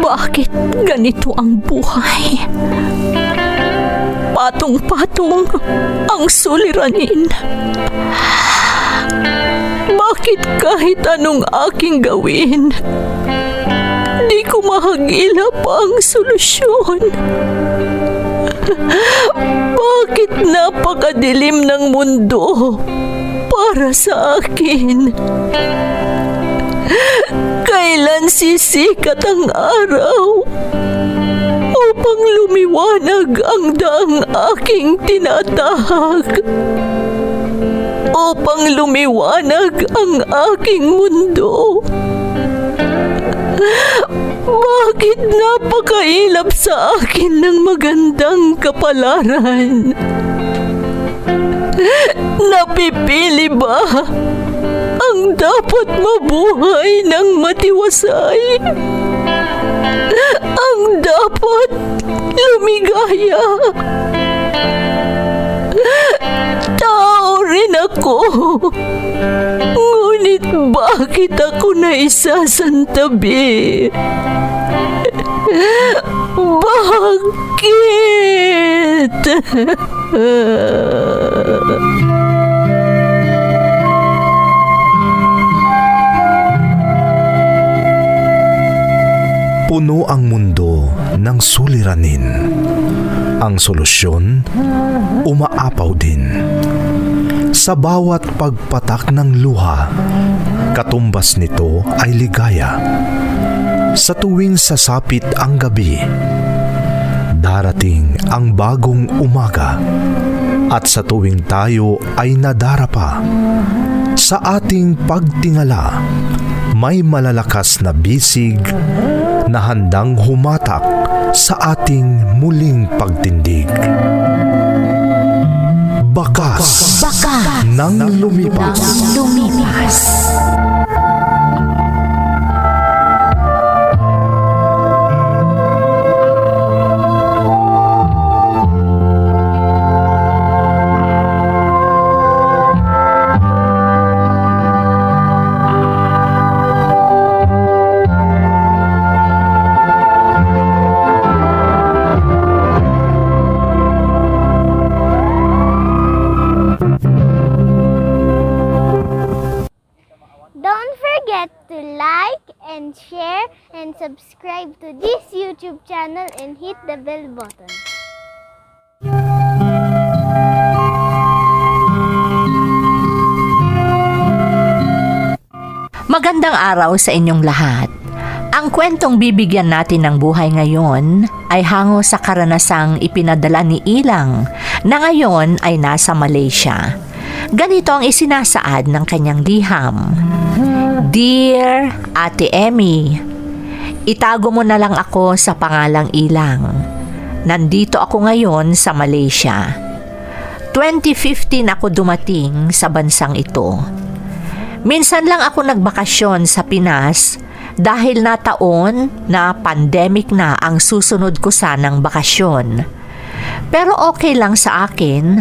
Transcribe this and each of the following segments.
Bakit ganito ang buhay? Patong-patong ang suliranin. Bakit kahit anong aking gawin, di ko mahagilap ang solusyon? Bakit napakadilim ng mundo para sa akin? Kailan sisikat ang araw upang lumiwanag ang daang aking tinatahak? Upang lumiwanag ang aking mundo? Bakit napakailap sa akin ng magandang kapalaran? Napipili ba ang dapat mabuhay ng matiwasay? Ang dapat lumigaya? Tao rin ako. Ngunit bakit ako naisasantabi? Bakit? Puno ang mundo ng suliranin. Ang solusyon, umaapaw din. Sa bawat pagpatak ng luha, katumbas nito ay ligaya. Sa tuwing sasapit ang gabi, darating ang bagong umaga. At sa tuwing tayo ay nadarapa, sa ating pagtingala, may malalakas na bisig na handang humatak sa ating muling pagtindig. Bakas ng lumipas. Don't forget to like and share and subscribe to this YouTube channel and hit the bell button. Magandang araw sa inyong lahat. Ang kwentong bibigyan natin ng buhay ngayon ay hango sa karanasang ipinadala ni Ilang na ngayon ay nasa Malaysia. Ganito ang isinasaad ng kanyang liham. Dear Ate Emmy, itago mo na lang ako sa pangalang Ilang. Nandito ako ngayon sa Malaysia. 2015 ako dumating sa bansang ito. Minsan lang ako nagbakasyon sa Pinas dahil nataon na pandemic na ang susunod ko sanang bakasyon. Pero okay lang sa akin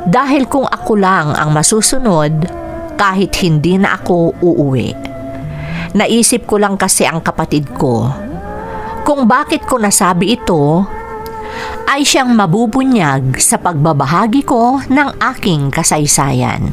dahil kung ako lang ang masusunod kahit hindi na ako uuwi. Naisip ko lang kasi ang kapatid ko. Kung bakit ko nasabi ito ay siyang mabubunyag sa pagbabahagi ko ng aking kasaysayan.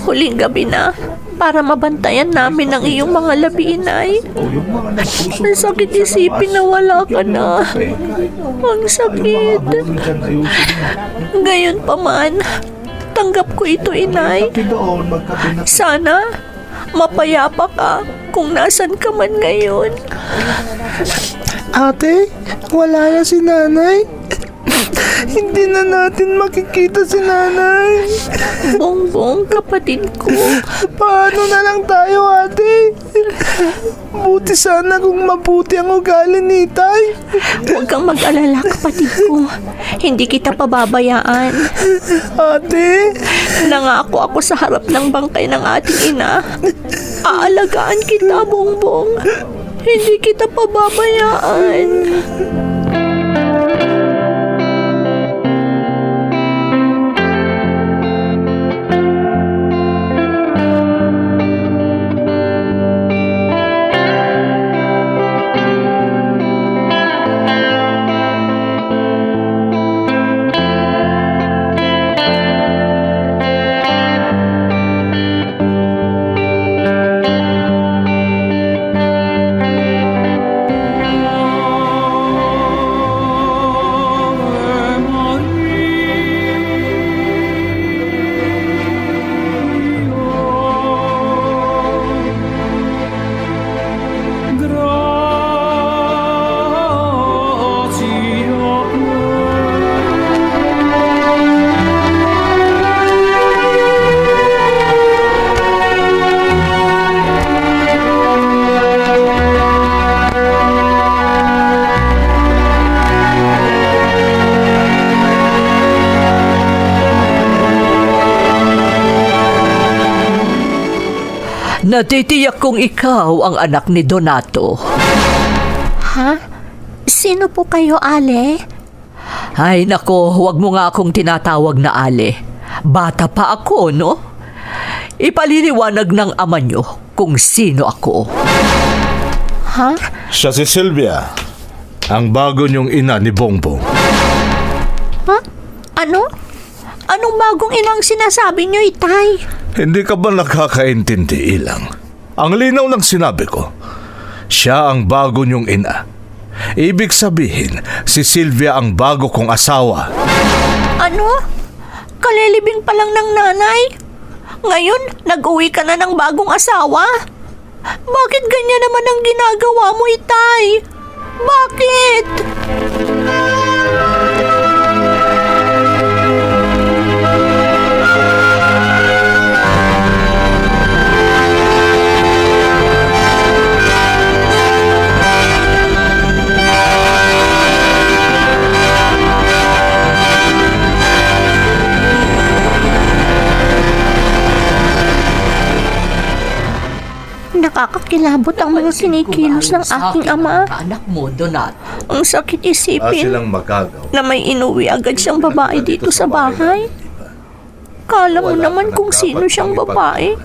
Huling gabi na para mabantayan namin ang iyong mga labi, Inay. Ang sakit isipin na wala ka na. Ang sakit. Gayon pa man, tanggap ko ito, Inay. Sana mapayapa ka kung nasan ka man ngayon. Ate, wala na si nanay. Hindi na natin makikita si nanay. Bongbong, kapatid ko. Paano na lang tayo, ate? Buti sana kung mabuti ang ugali ni Tay. Huwag kang mag-alala, kapatid ko. Hindi kita pababayaan. Ate, Nangako ako sa harap ng bangkay ng ating ina. Aalagaan kita, Bongbong. Hindi kita pababayaan. Natitiyak kong ikaw ang anak ni Donato. Ha? Sino po kayo, Ale? Ay nako, huwag mo nga akong tinatawag na Ale. Bata pa ako, no? Ipaliliwanag ng ama nyo kung sino ako. Ha? Siya si Sylvia, ang bago niyong ina ni Bongbong. Ha? Ano? Anong bagong inang sinasabi niyo, Itay? Hindi ka ba nakakaintindi, Ilang? Ang linaw ng sinabi ko, siya ang bago niyong ina. Ibig sabihin, si Sylvia ang bago kong asawa. Ano? Kalilibing pa lang ng nanay? Ngayon, nag-uwi ka na ng bagong asawa? Bakit ganyan naman ang ginagawa mo, Itay? Bakit? Nakakakilabot ang mga kinikilos ng aking ama. Anak mo, Donato. Ang sakit isipin magagawa. na may inuwi agad siyang babae dito sa bahay. Kala mo naman kung sino siyang babae.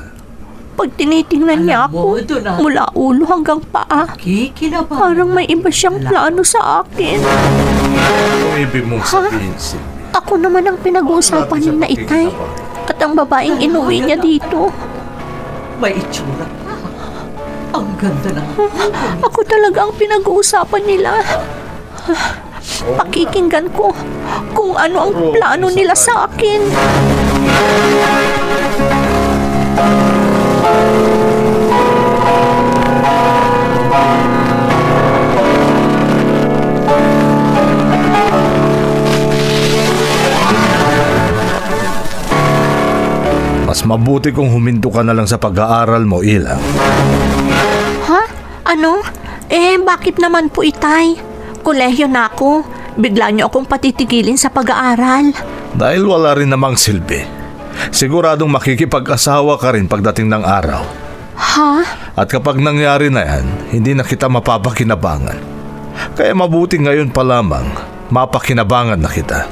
Pag tinitingnan niya ako, mula ulo hanggang paa, Kikinabahan. parang may iba siyang plano sa akin. Kung ibig mong sabihin, Sylvia, Ako naman ang pinag-uusapan niya na Itay at ang babaeng inuwi niya dito. May itsura pa. Ang ganda ng Ako talaga ang pinag-uusapan nila. Pakikinggan ko kung ano ang plano nila sa akin. mas mabuti kung huminto ka na lang sa pag-aaral mo, Ilang. Ha? Ano? Bakit naman po, Itay? Kolehiyo na ako. Bigla niyo akong patitigilin sa pag-aaral. Dahil wala rin namang silbi. Siguradong makikipag-asawa ka rin pagdating ng araw. Ha? At kapag nangyari na yan, hindi na kita mapapakinabangan. Kaya mabuti ngayon pa lamang, mapakinabangan na kita.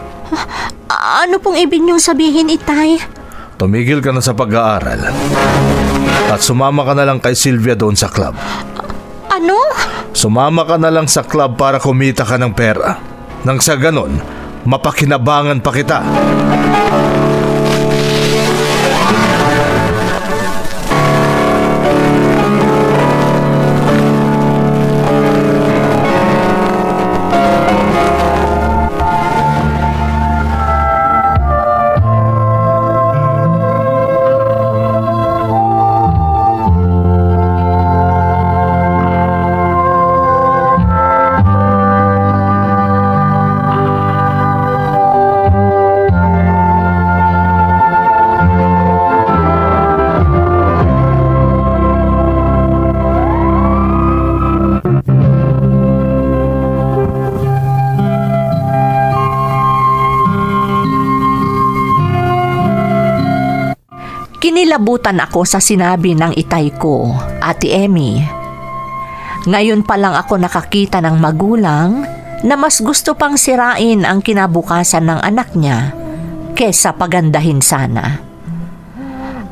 Ano pong ibig niyong sabihin, Itay? Tumigil ka na sa pag-aaral. At sumama ka na lang kay Sylvia doon sa club. Ano? Sumama ka na lang sa club para kumita ka ng pera. Nang sa ganon, mapakinabangan pa kita. Kinilabutan ako sa sinabi ng itay ko, Ate Emmy. Ngayon pa lang ako nakakita ng magulang na mas gusto pang sirain ang kinabukasan ng anak niya kesa pagandahin sana.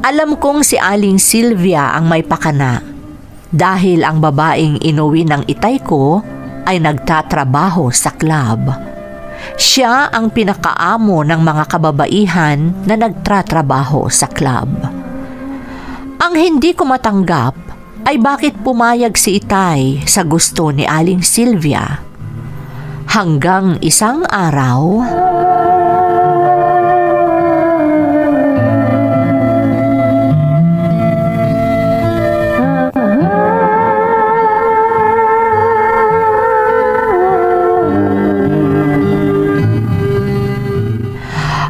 Alam kong si Aling Sylvia ang may pakana dahil ang babaeng inuwi ng itay ko ay nagtatrabaho sa club. Siya ang pinakaamo ng mga kababaihan na nagtatrabaho sa club. Ang hindi ko matanggap ay bakit pumayag si Itay sa gusto ni Aling Sylvia. Hanggang isang araw,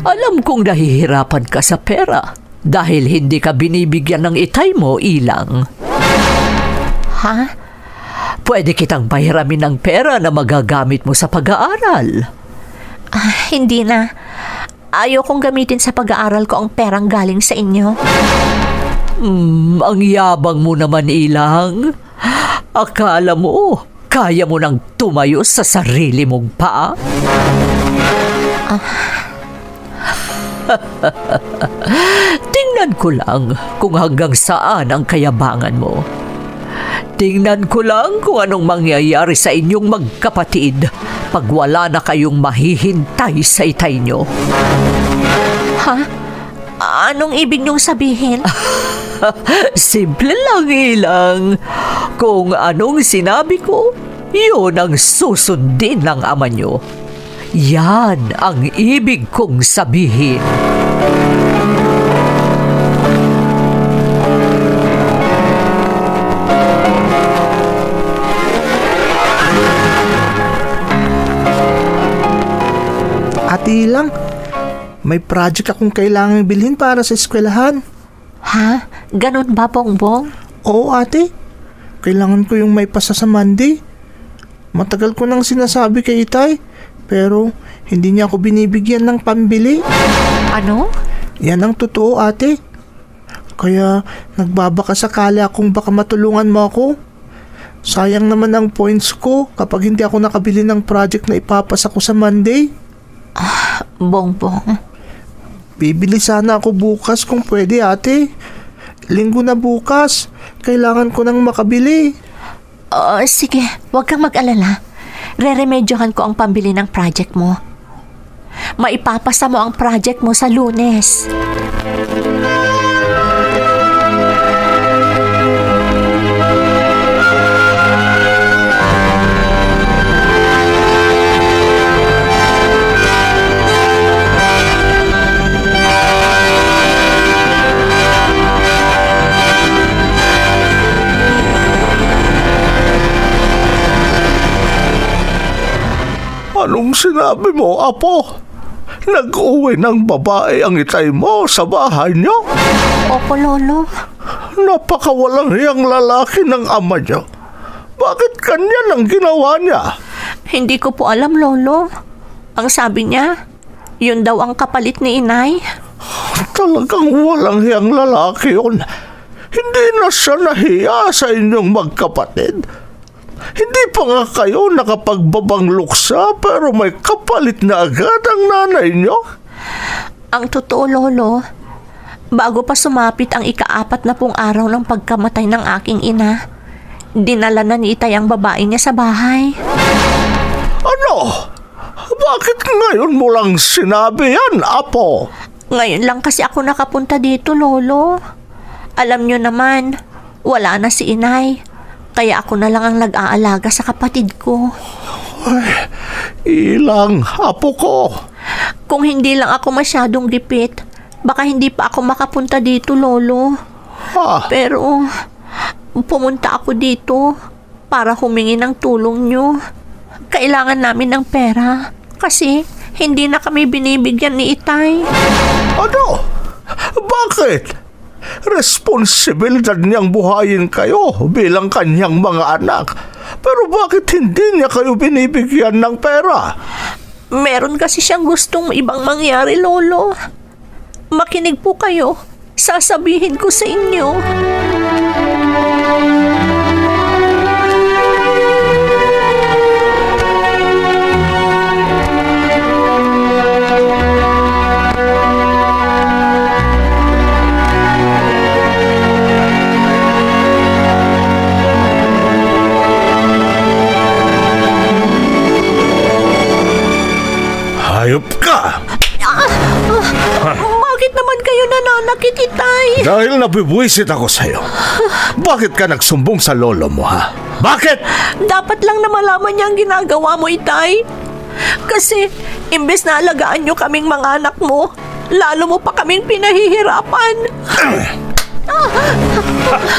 alam kong nahihirapan ka sa pera dahil hindi ka binibigyan ng itay mo, Ilang. Ha? Pwede kitang pahiramin ng pera na magagamit mo sa pag-aaral. Hindi na. Ayaw kong gamitin sa pag-aaral ko ang perang galing sa inyo. Ang yabang mo naman, Ilang. Akala mo, kaya mo nang tumayo sa sarili mong paa? Tingnan ko lang kung hanggang saan ang kayabangan mo. Tingnan ko lang kung anong mangyayari sa inyong magkapatid pag wala na kayong mahihintay sa itay nyo. Ha? Anong ibig niyong sabihin? Simple lang, Ilang. Kung anong sinabi ko, yun ang susundin ng ama nyo. Yan ang ibig kong sabihin. Ate Ilang, may project akong kailangang bilhin para sa eskwelahan. Ha? Ganun ba, Bongbong? Oo, ate. Kailangan ko yung may pasa sa Monday. Matagal ko nang sinasabi kay Itay, pero hindi niya ako binibigyan ng pambili. Ano? Yan ang totoo, ate. Kaya nagbabaka sakali akong baka matulungan mo ako. Sayang naman ang points ko kapag hindi ako nakabili ng project na ipapasa ko sa Monday. Bongbong, Bibili sana ako bukas kung pwede, ate. Linggo na bukas. Kailangan ko nang makabili. sige, huwag kang mag-alala. Reremedyohan ko ang pambili ng project mo. Maipapasa mo ang project mo sa Lunes. Anong sinabi mo, Apo? Nag-uwi ng babae ang itay mo sa bahay niyo? Opo, Lolo. Napakawalang hiyang lalaki ng ama niyo. Bakit kanya lang ginawa niya? Hindi ko po alam, Lolo. Ang sabi niya, yun daw ang kapalit ni Inay. Talagang walang hiyang lalaki yun. Hindi na siya nahiya sa inyong magkapatid. Hindi pa nga kayo nakapagbabang luksa pero may kapalit na agad ang nanay niyo? Ang totoo, Lolo, bago pa sumapit ang ika-40 araw ng pagkamatay ng aking ina, dinala na ni Itay ang babae niya sa bahay. Ano? Bakit ngayon mo lang sinabi yan, Apo? Ngayon lang kasi ako nakapunta dito, Lolo. Alam niyo naman, wala na si Inay. Kaya ako na lang ang nag-aalaga sa kapatid ko. Ay, Ilang, Apo ko. Kung hindi lang ako masyadong gipit, baka hindi pa ako makapunta dito, Lolo. Ha? Pero, pumunta ako dito para humingi ng tulong nyo. Kailangan namin ng pera kasi hindi na kami binibigyan ni Itay. Ano? Bakit? Responsibilidad niyang buhayin kayo bilang kanyang mga anak. Pero bakit hindi niya kayo binibigyan ng pera? Meron kasi siyang gustong ibang mangyari, Lolo. Makinig po kayo. Sasabihin ko sa inyo. Hayop ka! Bakit naman kayo nananakit, Itay? Dahil nabibwisit ako sa'yo. Bakit ka nagsumbong sa lolo mo, ha? Bakit? Dapat lang na malaman niya ang ginagawa mo, Itay. Kasi, imbes na alagaan niyo kaming mga anak mo, lalo mo pa kaming pinahihirapan.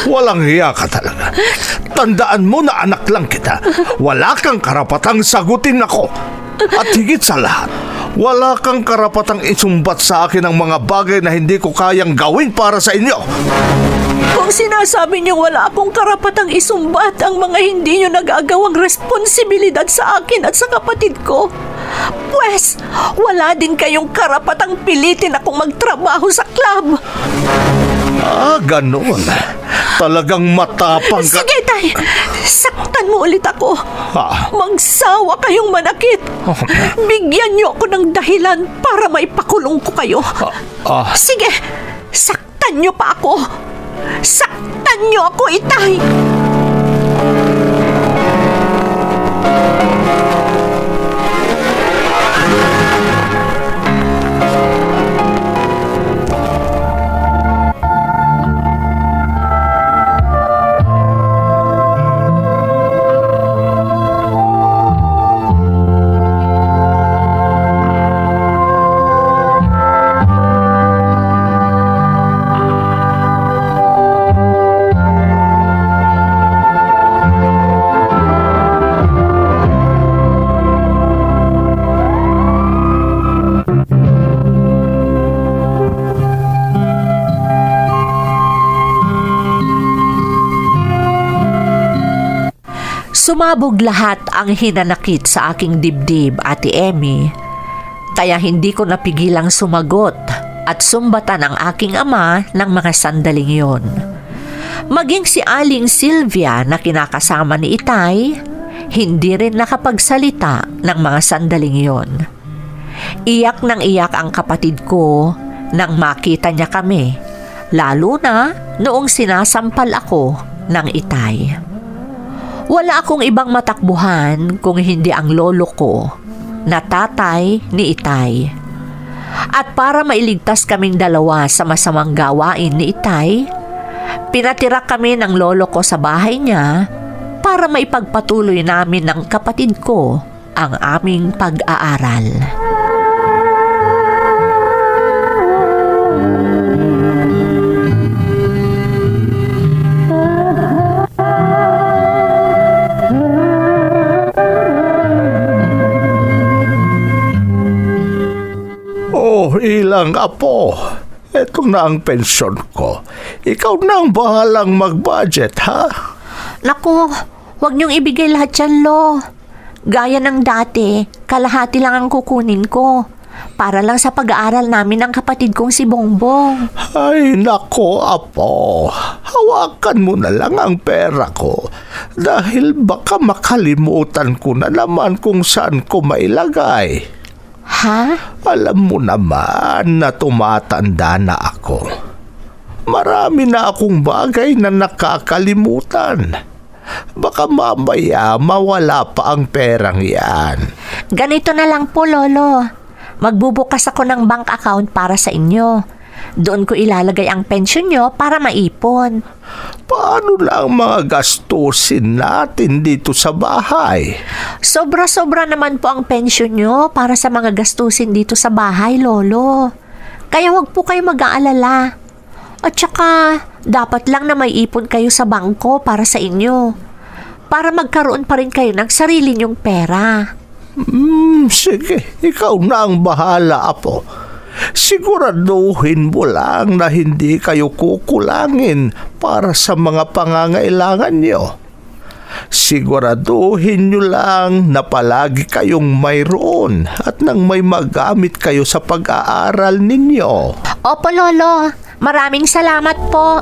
Walang hiya ka talaga. Tandaan mo na anak lang kita. Wala kang karapatang sagutin ako. At higit sa lahat, wala kang karapatang isumbat sa akin ang mga bagay na hindi ko kayang gawin para sa inyo. Kung sinasabi niyo wala akong karapatang isumbat ang mga hindi niyo nagagawang responsibilidad sa akin at sa kapatid ko, pues, wala din kayong karapatang pilitin akong magtrabaho sa club. Ganon. Talagang matapang ka. Sige, Tay. Saktan mo ulit ako. Magsawa kayong manakit. Bigyan niyo ako ng dahilan para maipakulong ko kayo. Sige, saktan niyo pa ako. Saktan niyo ako, Itay. Sumabog lahat ang hinanakit sa aking dibdib, Ate Emmy, kaya hindi ko napigilang sumagot at sumbatan ang aking ama ng mga sandaling yon. Maging si Aling Sylvia na kinakasama ni Itay, hindi rin nakapagsalita ng mga sandaling yon. Iyak nang iyak ang kapatid ko nang makita niya kami, lalo na noong sinasampal ako ng Itay. Wala akong ibang matakbuhan kung hindi ang lolo ko na tatay ni Itay. At para mailigtas kaming dalawa sa masamang gawain ni Itay, pinatira kami ng lolo ko sa bahay niya para maipagpatuloy namin ng kapatid ko ang aming pag-aaral. Ilang apo, eto na ang pensyon ko. Ikaw na ang bahalang mag-budget, ha? Naku, huwag niyong ibigay lahat yan, Lo. Gaya ng dati, kalahati lang ang kukunin ko. Para lang sa pag-aaral namin ng kapatid kong si Bongbong. Ay, nako, apo. Hawakan mo na lang ang pera ko. Dahil baka makalimutan ko na naman kung saan ko mailagay. Ha? Alam mo naman na tumatanda na ako. Marami na akong bagay na nakakalimutan. Baka mamaya mawala pa ang perang yan. Ganito na lang po, Lolo. Magbubukas ako ng bank account para sa inyo. Doon ko ilalagay ang pensyon nyo para maipon. Paano lang mga gastusin natin dito sa bahay? Sobra-sobra naman po ang pensyon nyo para sa mga gastusin dito sa bahay, Lolo. Kaya wag po kayo mag-aalala. At saka, dapat lang na may ipon kayo sa bangko para sa inyo. Para magkaroon pa rin kayo ng sarili nyong pera. Sige, ikaw na ang bahala, apo. Siguraduhin mo lang na hindi kayo kukulangin para sa mga pangangailangan nyo. Siguraduhin nyo lang na palagi kayong mayroon at nang may magamit kayo sa pag-aaral ninyo. Opo, Lolo. Maraming salamat po.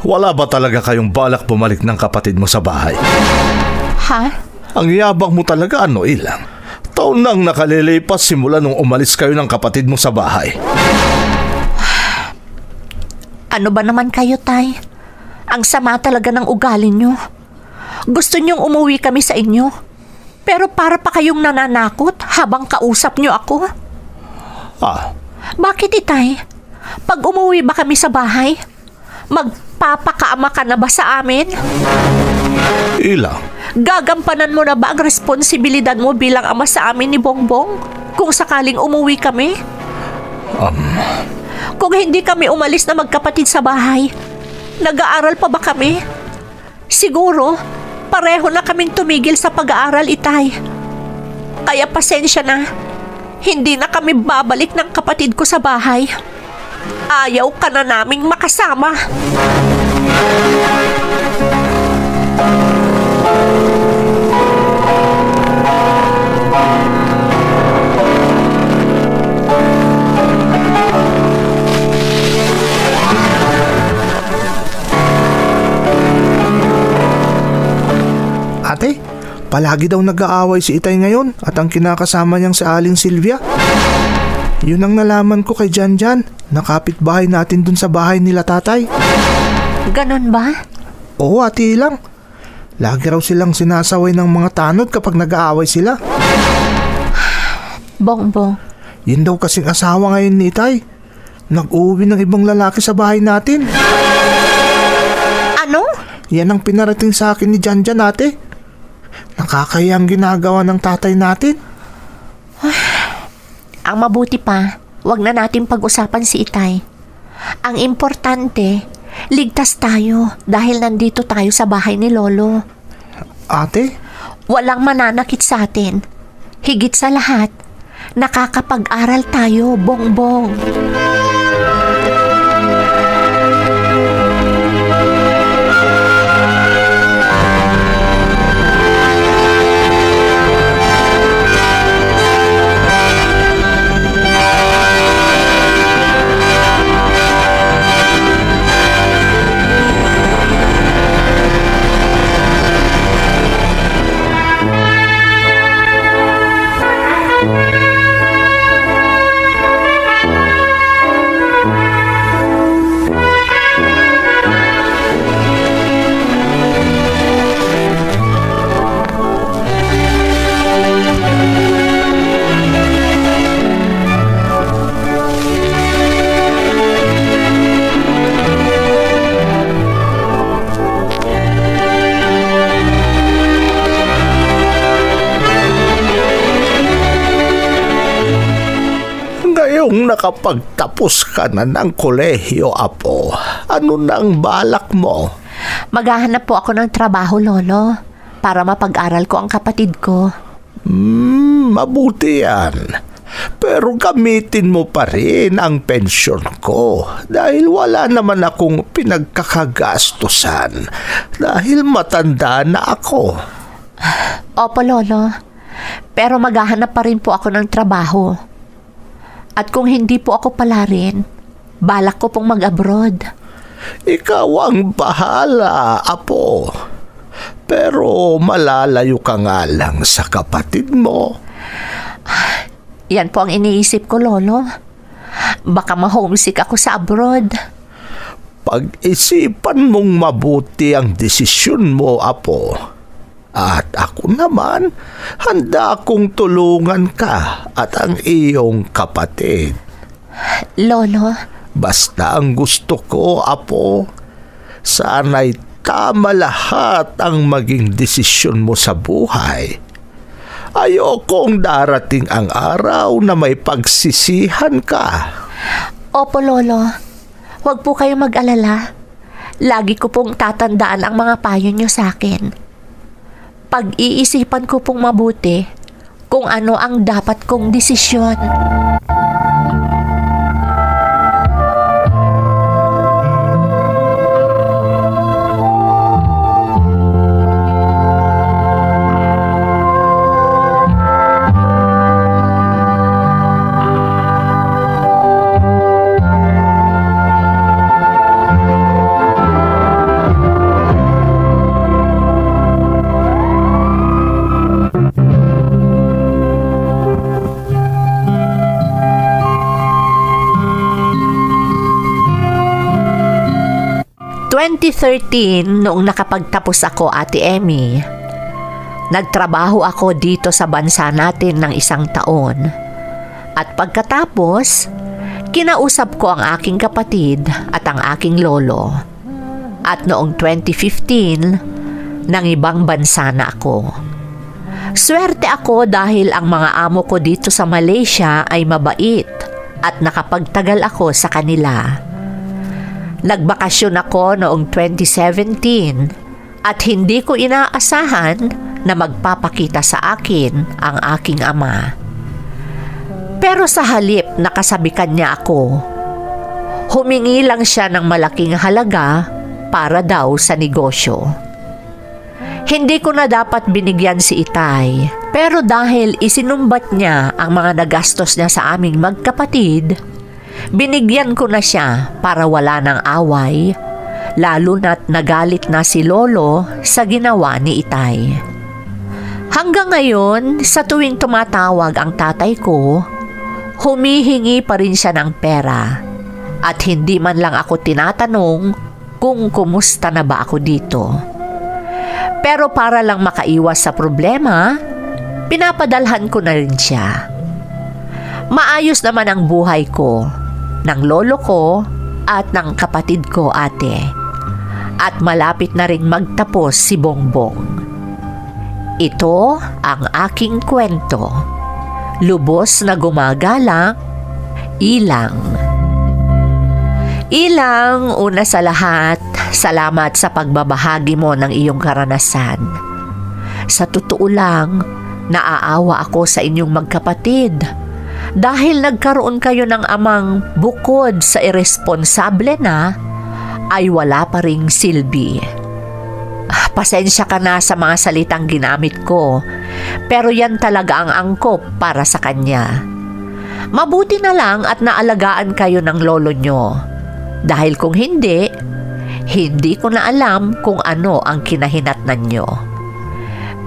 Wala ba talaga kayong balak bumalik ng kapatid mo sa bahay? Ha? Ang yabang mo talaga, ano, Ilang? Taon nang nakalilipas simula nung umalis kayo ng kapatid mo sa bahay. Ano ba naman kayo, Tay? Ang sama talaga ng ugali nyo. Gusto nyong umuwi kami sa inyo. Pero para pa kayong nananakot habang kausap nyo ako. Bakit, Itay? Pag umuwi ba kami sa bahay, magpapakaama ka na ba sa amin? Ilang? Gagampanan mo na ba ang responsibilidad mo bilang ama sa amin ni Bongbong kung sakaling umuwi kami? Kung hindi kami umalis na magkapatid sa bahay, nag-aaral pa ba kami? Siguro, pareho na kaming tumigil sa pag-aaral, Itay. Kaya pasensya na. Hindi na kami babalik ng kapatid ko sa bahay. Ayaw ka na naming makasama. Ate, palagi daw nag-aaway si Itay ngayon at ang kinakasama niyang si Aling Silvia. Yun ang nalaman ko kay Janjan, na kapitbahay natin dun sa bahay nila tatay. Ganon ba? Oo, Ate Ilang. Lagi raw silang sinasaway ng mga tanod kapag nag-aaway sila. Bongbong, Yun daw kasing asawa ngayon ni Itay. Nag-uwi ng ibang lalaki sa bahay natin. ano? Yan ang pinarating sa akin ni Janjan, ate. Nakakayang ginagawa ng tatay natin. Ang mabuti pa, wag na natin pag-usapan si Itay. Ang importante, ligtas tayo dahil nandito tayo sa bahay ni Lolo. Ate, Walang mananakit sa atin. Higit sa lahat, nakakapag-aral tayo, Bongbong. Ngayong nakapagtapos ka na ng kolehiyo, Apo, ano nang balak mo? Maghahanap po ako ng trabaho, Lolo, para mapag-aral ko ang kapatid ko. Mabuti yan. Pero gamitin mo pa rin ang pensyon ko dahil wala naman akong pinagkakagastusan dahil matanda na ako. Opo, Lolo. Pero maghahanap pa rin po ako ng trabaho. At kung hindi po ako pala rin, balak ko pong mag-abroad. Ikaw ang bahala, Apo. Pero malalayo ka nga lang sa kapatid mo. Yan po ang iniisip ko, Lolo. Baka ma-homesick ako sa abroad. Pag-isipan mong mabuti ang desisyon mo, Apo. At ako naman, handa akong tulungan ka at ang iyong kapatid. Lolo, Basta ang gusto ko, Apo, sana'y tama lahat ang maging desisyon mo sa buhay. Ayokong darating ang araw na may pagsisihan ka. opo, Lolo. Huwag po kayong mag-alala. Lagi ko pong tatandaan ang mga payo niyo sa akin. Pag-iisipan ko pong mabuti kung ano ang dapat kong desisyon. Noong nakapagtapos ako, Ate Emmy, nagtrabaho ako dito sa bansa natin ng 1 taon. At pagkatapos, kinausap ko ang aking kapatid at ang aking lolo. At noong 2015, nang ibang bansa na ako. Swerte ako dahil ang mga amo ko dito sa Malaysia ay mabait at nakapagtagal ako sa kanila. Nagbakasyon ako noong 2017 at hindi ko inaasahan na magpapakita sa akin ang aking ama. Pero sa halip na kasabikan niya ako, humingi lang siya ng malaking halaga para daw sa negosyo. Hindi ko na dapat binigyan si Itay, pero dahil isinumbat niya ang mga nagastos niya sa aming magkapatid, binigyan ko na siya para wala ng away, lalo na't nagalit na si Lolo sa ginawa ni Itay. Hanggang ngayon, sa tuwing tumatawag ang tatay ko, humihingi pa rin siya ng pera at hindi man lang ako tinatanong kung kumusta na ba ako dito. Pero para lang makaiwas sa problema, pinapadalhan ko na rin siya. Maayos naman ang buhay ko, ng lolo ko at ng kapatid ko ate. At malapit na ring magtapos si Bongbong. Ito ang aking kwento. Lubos na gumagalang, Ilang. Ilang, una sa lahat, salamat sa pagbabahagi mo ng iyong karanasan. Sa totoo lang, naaawa ako sa inyong magkapatid dahil nagkaroon kayo ng amang bukod sa iresponsable na, ay wala pa ring silbi. Pasensya ka na sa mga salitang ginamit ko, pero yan talaga ang angkop para sa kanya. Mabuti na lang at naalagaan kayo ng lolo nyo. Dahil kung hindi ko na alam kung ano ang kinahinatnan nyo.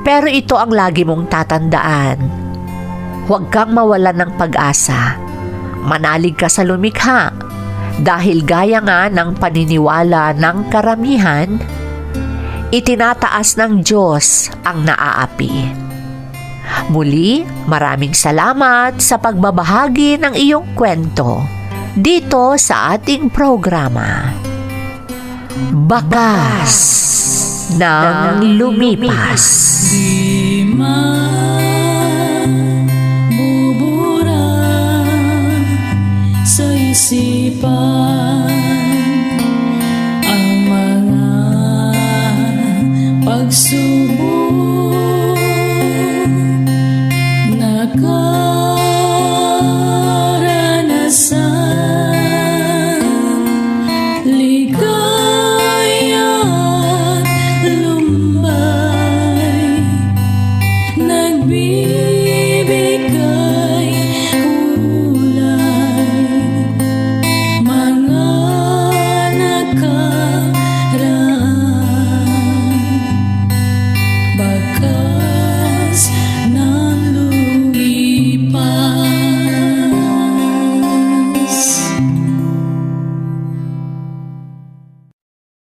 Pero ito ang lagi mong tatandaan. Huwag kang mawalan ng pag-asa. Manalig ka sa lumikha. Dahil gaya nga ng paniniwala ng karamihan, itinataas ng Diyos ang naaapi. Muli, maraming salamat sa pagbabahagi ng iyong kwento dito sa ating programa. Bakas ng Lumipas. Di mabubura sa isipan